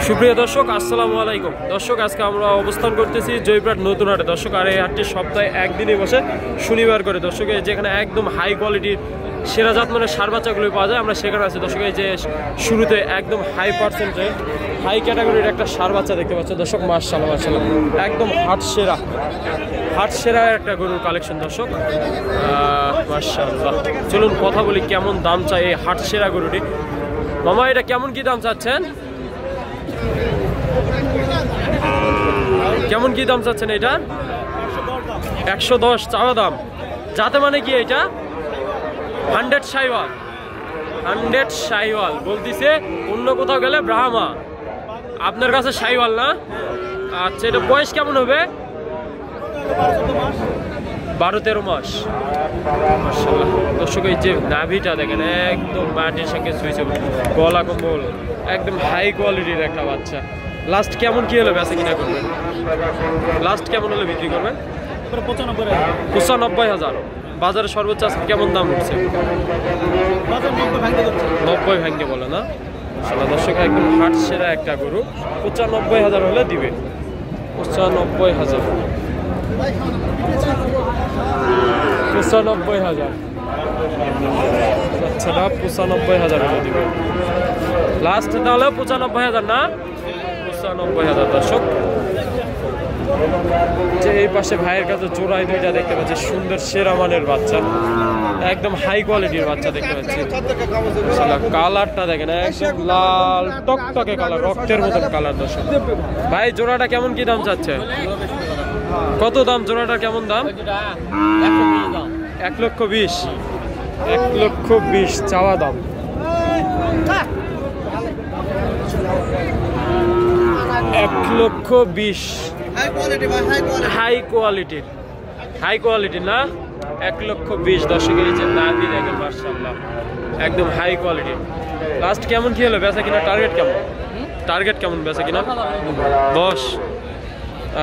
সুপ্রিয় দর্শক আসসালামু আলাইকুম। দর্শক আজকে আমরা অবস্থান করতেছি জয়পুরহাট নতুন হাটে। দর্শক আর এই হাটটি সপ্তাহে একদিনই বসে শনিবার করে। দর্শক যেখানে একদম হাই কোয়ালিটির সেরা জাত মানে সার বাচ্চাগুলো পাওয়া যায়, আমরা সেখানে আছি। দর্শক এই যে শুরুতে একদম হাই পার্সেন্টেজ হাই ক্যাটাগরির একটা সার বাচ্চা দেখতে পাচ্ছ দর্শক। মাশাআল্লাহ মাশাআল্লাহ একদম হাট সেরা একটা গরুর কালেকশন দর্শক। মাশাআল্লাহ, চলুন কথা বলি কেমন দাম চাই এই হাট সেরা গরুটি। মামা এটা কেমন কি দাম চাচ্ছেন? কেমন কি দাম চাচ্ছেন এটা? 110 চাওয়া দাম। যাতে মানে কি এটা 100 শাইওয়াল বলতিছে, অন্য কোথাও গেলে ব্রাহ্মা, আপনার কাছে শাইওয়াল না? আচ্ছা, এটা বয়স কেমন হবে? 12-13 মাস। মাশাআল্লাহ দর্শক এই যে নাভিটা দেখেন একদম মাটির সঙ্গে ছুঁয়েছে, গলা কম্বল একদম হাই কোয়ালিটির একটা বাচ্চা। লাস্ট কেমন কি হলে বেচা কিনা করবেন? লাস্ট কেমন হলে বিক্রি করবেন? 95,000। বাজারে সর্বোচ্চ আজকে কেমন দাম উঠছে? 90 ভাঙ্গে বলে না? দর্শক একদম হাট সেরা একটা গরু, 95,000 হলে দিবে। 95,000 আচ্ছা না, 95,000 হলে দিবে লাস্ট। তাহলে 95,000 না? 95,000 দর্শক। যে এই পাশে ভাইয়ের কাছে জোড়ায় দুইটা দেখতে পাচ্ছি, সুন্দর সেরা মানের বাচ্চা, একদম হাই কোয়ালিটির বাচ্চা দেখতে পাচ্ছি। কালারটা দেখেন একদম লাল টকটকে কালার, রক্তের মতন কালার দর্শক। ভাই জোড়াটা কেমন কি দাম চাচ্ছে? কত দাম জোড়াটা? কেমন দাম? 1,20,000। 1,20,000 চাওয়া দাম। হাই কোয়ালিটি না? 1,20,000 দর্শক। এই যে নাভি দেখেন মাশাআল্লাহ একদম হাই কোয়ালিটি। লাস্ট কেমন কি হলো বেচা কিনা? টার্গেট কেমন বেচা কিনা? 10।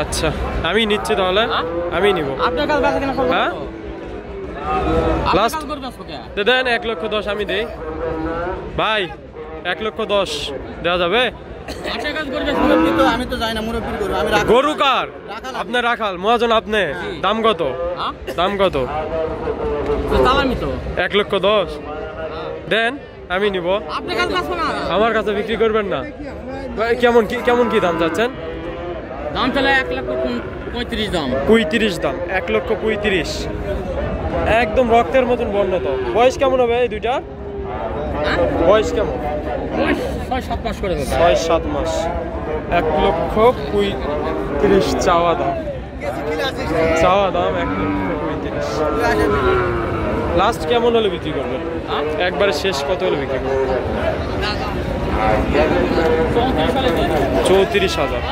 আচ্ছা আমি নিচ্ছি তাহলে, আমি নিব। হ্যাঁ লাস্ট দেন 1,10,000 আমি দেই ভাই। 1,10,000 দেওয়া যাবে? গরু কার? আপনার রাখাল মহাজন, আপনি দাম কত? 1,10,000 দেন, আমি নিব। আমার কাছে বিক্রি করবেন না? কেমন কি দাম চাচ্ছেন? দাম চলে 1,35,000 দাম। 35 দাম। 1,35,000 একদম রক্তের মতন বর্ণ। তো বয়স কেমন হবে এই দুইটা? বয়স কেমন? 6-7 মাস করে। 6-7 মাস। 1,35,000 চাওয়া দাম। 1,35,000 লাস্ট কেমন হলে বিক্রি করবেন? একবারে শেষ কত হলে বিক্রি করবেন? 34,000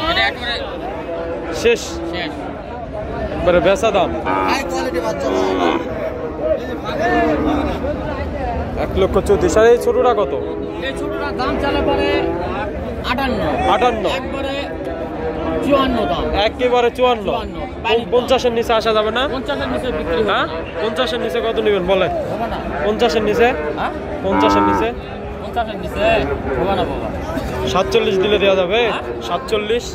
শেষ একবারে বেচা দাম। 1,34,000। আর এই ছোটটা কত? এই ছোটটার দাম চলে পরে 58। একবারে 54 দাম। একেবারে 54। 50-এর নিচে আসা যাবে না? 50-এর নিচে বিক্রি হবে না। 50-এর নিচে কত নেবেন বলেন? 50-এর নিচে? 50-এর নিচে? 50-এর নিচে হবে না বাবা। 47 দিলে দেওয়া যাবে? 47?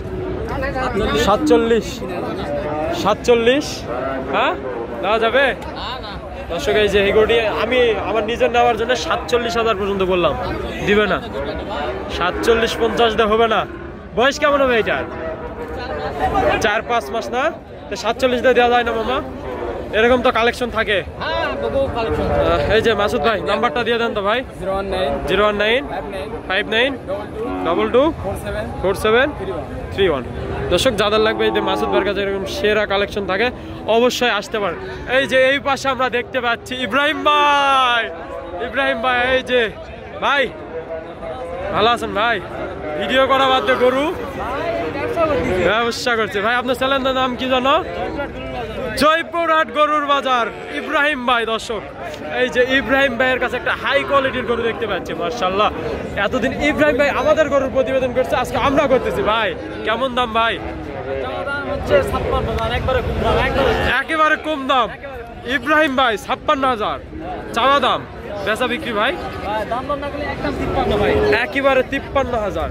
হ্যাঁ দেওয়া যাবে? দর্শক এই যে এই গরুটি আমি আমার নিজের নেওয়ার জন্য 47,000 পর্যন্ত বললাম, দিবে না? 47-50 দিয়ে হবে না? বয়স কেমন হবে এটার? 4-5 মাস না? 47 দিয়ে দেওয়া যায় না মামা? এরকম তো কালেকশন থাকে। এই যে মাসুদ ভাই নাম্বারটা দিয়ে দেন তো ভাই। 01959224731। দর্শক যাদের লাগবে এই যে মাসুদ ভাইয়ের কাছে এরকম সেরা কালেকশন থাকে অবশ্যই আসতে পারেন। এই যে এই পাশে আমরা দেখতে পাচ্ছি ইব্রাহিম ভাই। এই যে ভাই ভালো আছেন ভাই? ভিডিও করা বাদ দিয়ে গরু ব্যবসা করছে ভাই। আপনার চ্যানেলের নাম কি জানো? জয়পুরহাট গরুর বাজার ইব্রাহিম ভাই। দর্শক এই যে ইব্রাহিম ভাইয়ের কাছে একটা হাই কোয়ালিটির গরু দেখতে পাচ্ছি মাশাআল্লাহ। এতদিন ইব্রাহিম ভাই আমাদের গরুর প্রতিবেদন করছে, আজকে আমরা করতেছি ভাই। কেমন দাম ভাই? একেবারে কম দাম। ইব্রাহিম ভাই 56,000 চাওয়া দাম। বেচা বিক্রি ভাই? একেবারে 53,000।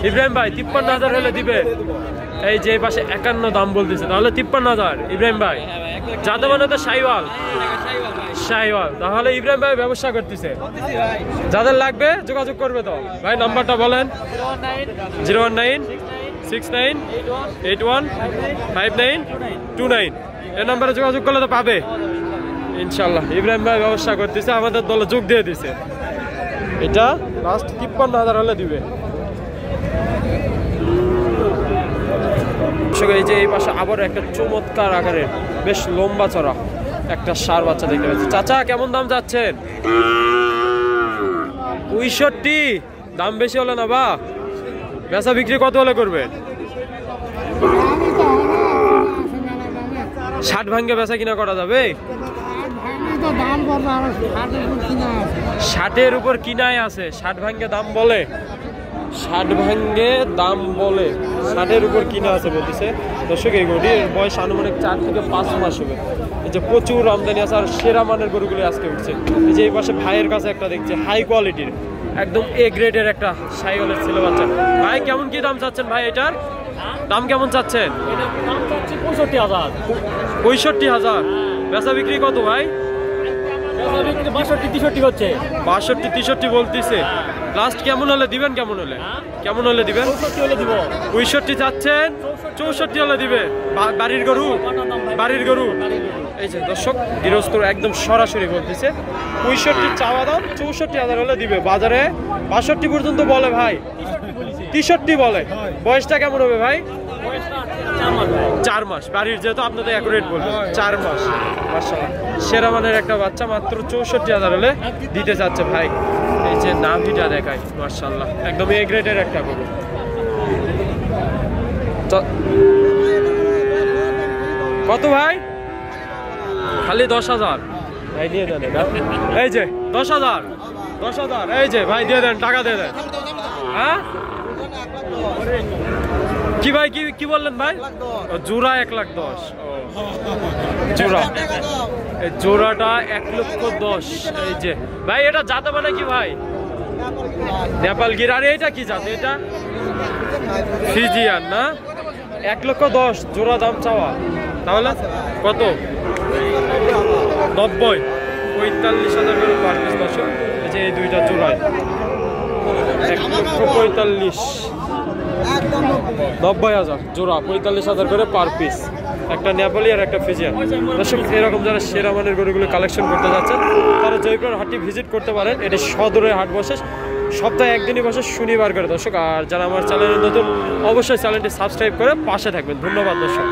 ইব্রাহিম ভাই 53,000 হলে দিবে। এই যে এই পাশে 51 দাম বলতেছে, তাহলে 53,000 ইব্রাহিম ভাই। যাতে মানে তো শাহিওয়াল, তাহলে ইব্রাহিম ভাই ব্যবসা করতেছে। যাদের লাগবে যোগাযোগ করবে তো ভাই। নাম্বারটা বলেন। 01969815929 এই নাম্বারে যোগাযোগ করলে তো পাবে ইনশাল্লাহ। ইব্রাহিম ভাই ব্যবসা করতেছে, আমাদের দলে যোগ দিয়ে দিছে। এটা লাস্ট 53,000 হলে দিবে। এই যে এই পাশে আবার একটা চমৎকার আকারের বেশ লম্বা চড়া একটা ষাঁড় বাচ্চা দেখতে পাচ্ছি। চাচা কেমন দাম যাচ্ছেন? 65 দাম বেশি হলো না বা? বেচা বিক্রি কত হলে করবেন? 60 ভাঙ্গে বেচা কিনা করা যাবে? 60-এর উপর কিনায় আছে, 60 ভাঙ্গে দাম বলে, 60 ভাঙ্গে দাম বলে, 60-এর উপর কিনা আছে বলতেছে। দর্শক এই গরুটির বয়স আনুমানিক 4 থেকে 5 মাস হবে। এই যে প্রচুর আমদানি আছে আর সেরা মানের গরুগুলি আজকে উঠছে। এই যে এই পাশে ভাইয়ের কাছে একটা দেখছে হাই কোয়ালিটির একদম এ গ্রেডের একটা শাহিওয়ালের ছেলে বাচ্চা। ভাই কেমন কি দাম চাচ্ছেন ভাই? এটার দাম কেমন চাচ্ছেন? 65,000। বেচা বিক্রি কত ভাই? 62-63 হচ্ছে। 62-63 বলতেছে। লাস্ট কেমন হলে দিবেন? কেমন হলে দিবেন? 65 চাচ্ছেন, 64 হলে দিবে। বাড়ির গরু। এই যে দর্শক গৃহস্থ একদম সরাসরি বলতেছে 65 চাওয়া দাম, 64,000 হলে দিবে। বাজারে 62 পর্যন্ত বলে ভাই, 63 বলে। বয়সটা কেমন হবে ভাই? 4 মাস। বাড়ির যেহেতু আপনাদের অ্যাকুরেট বলবেন, 4 মাস। মাশাআল্লাহ সেরা মানের একটা বাচ্চা, মাত্র 64,000 হলে দিতে চাচ্ছে ভাই। এই যে নাভিটা দেখায় মাশাআল্লাহ একদম এ গ্রেডের একটা গরু। কত ভাই? খালি 10,000 ভাই দিয়ে দেন। এই যে 10,000 এই যে ভাই দিয়ে দেন, টাকা দিয়ে দেন। হ্যাঁ কি ভাই কি বললেন ভাই? জোড়া 1,10,000। জোড়া, এই জোড়াটা 1,10,000। এই যে ভাই এটা জাতে মানে কি ভাই? নেপাল গির। আর এইটা কি জাত? এটা ফিজিয়ান না? 1,10,000 জোড়া দাম চাওয়া। তাহলে কত? 90, 45,000 করে পার পিস। দর্শক এই যে এই দুইটা জোড়ায় 1,45,000, 90,000 জোড়া, 45,000 করে পার পিস। একটা নেপালি আর একটা ফিজিয়ান। দর্শক এরকম যারা সেরা মানের গরুগুলো কালেকশন করতে যাচ্ছেন তারা জয়পুর হাটটি ভিজিট করতে পারেন। এটি সদরে হাট বসে, সপ্তাহে একদিনই বসে শনিবার করে। দর্শক আর যারা আমার চ্যানেলে নতুন অবশ্যই চ্যানেলটি সাবস্ক্রাইব করে পাশে থাকবেন। ধন্যবাদ দর্শক।